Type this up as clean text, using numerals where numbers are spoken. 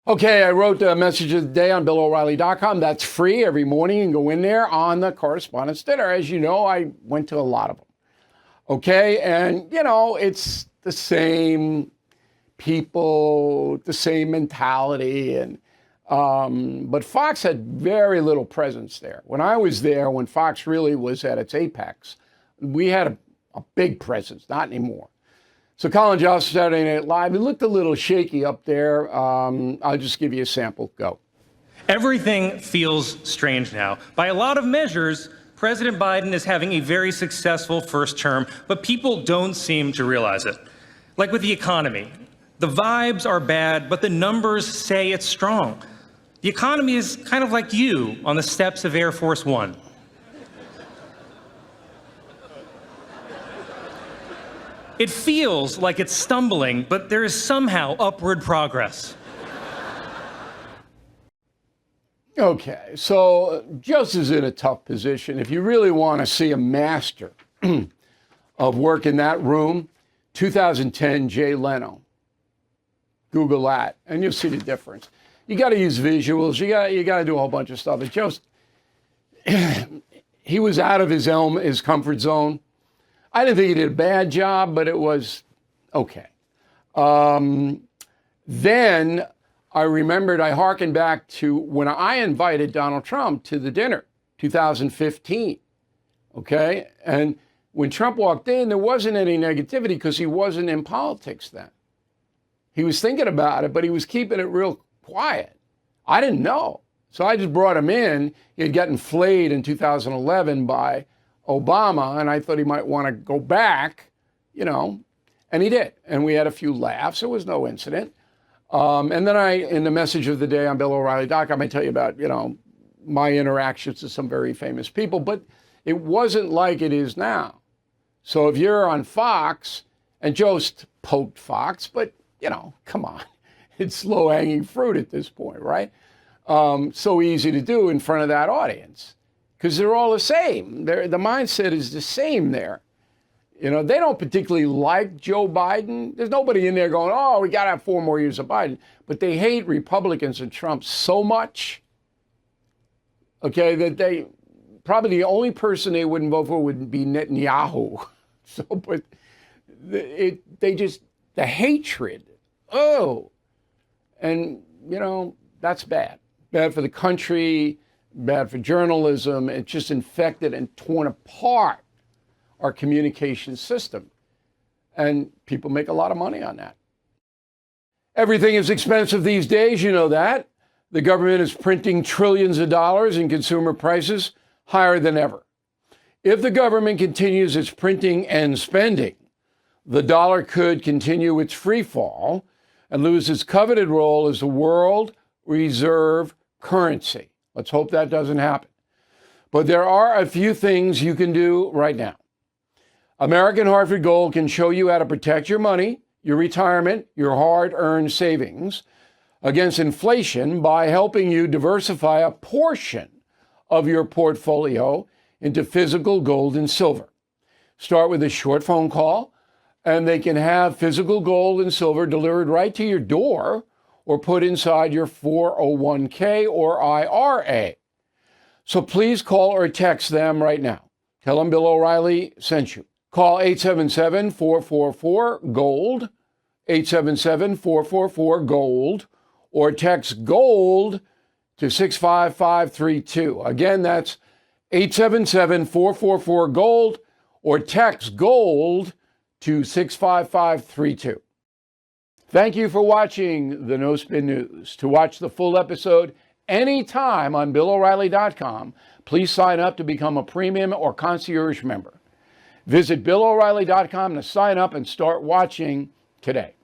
Okay, I wrote a message of the day on BillO'Reilly.com. That's free every morning. You can go in there on the Correspondents Dinner. As you know, I went to a lot of them. Okay, and it's the same people, the same mentality, and but Fox had very little presence there. When I was there, when Fox really was at its apex, we had a big presence. Not anymore. So Colin Jost, Saturday Night Live, it looked a little shaky up there. I'll just give you a sample. Go. Everything feels strange now. By a lot of measures, President Biden is having a very successful first term, but people don't seem to realize it. Like with the economy, the vibes are bad, but the numbers say it's strong. The economy is kind of like you on the steps of Air Force One. It feels like it's stumbling, but there is somehow upward progress. Okay, so Jost is in a tough position. If you really want to see a master of work in that room, 2010 Jay Leno. Google that, and you'll see the difference. You got to use visuals. You got to do a whole bunch of stuff. But Jost, he was out of his comfort zone. I didn't think he did a bad job, but it was okay. Then I remembered, I hearkened back to when I invited Donald Trump to the dinner, 2015, okay? And when Trump walked in, there wasn't any negativity because he wasn't in politics then. He was thinking about it, but he was keeping it real quiet. I didn't know. So I just brought him in. He had gotten flayed in 2011 by Obama, and I thought he might want to go back, and he did. And we had a few laughs. It was no incident. And then in the message of the day on BillO'Reilly.com, I tell you about, my interactions with some very famous people, but it wasn't like it is now. So if you're on Fox, and Jost poked Fox, but, come on, it's low-hanging fruit at this point, right? So easy to do in front of that audience. Because they're all the same. The mindset is the same there. They don't particularly like Joe Biden. There's nobody in there going, oh, we got to have 4 more years of Biden. But they hate Republicans and Trump so much, okay, that they probably the only person they wouldn't vote for would be Netanyahu. So, but the hatred, and, that's bad. Bad for the country, bad for journalism. It just infected and torn apart our communication system. And people make a lot of money on that. Everything is expensive these days, you know that. The government is printing trillions of dollars and consumer prices higher than ever. If the government continues its printing and spending, the dollar could continue its free fall and lose its coveted role as the world reserve currency. Let's hope that doesn't happen. But there are a few things you can do right now. American Hartford Gold can show you how to protect your money, your retirement, your hard-earned savings against inflation by helping you diversify a portion of your portfolio into physical gold and silver. Start with a short phone call, and they can have physical gold and silver delivered right to your door or put inside your 401k or IRA. So please call or text them right now. Tell them Bill O'Reilly sent you. Call 877-444-GOLD, 877-444-GOLD, or text GOLD to 65532. Again, that's 877-444-GOLD, or text GOLD to 65532. Thank you for watching the No Spin News. To watch the full episode anytime on BillO'Reilly.com, please sign up to become a premium or concierge member. Visit BillO'Reilly.com to sign up and start watching today.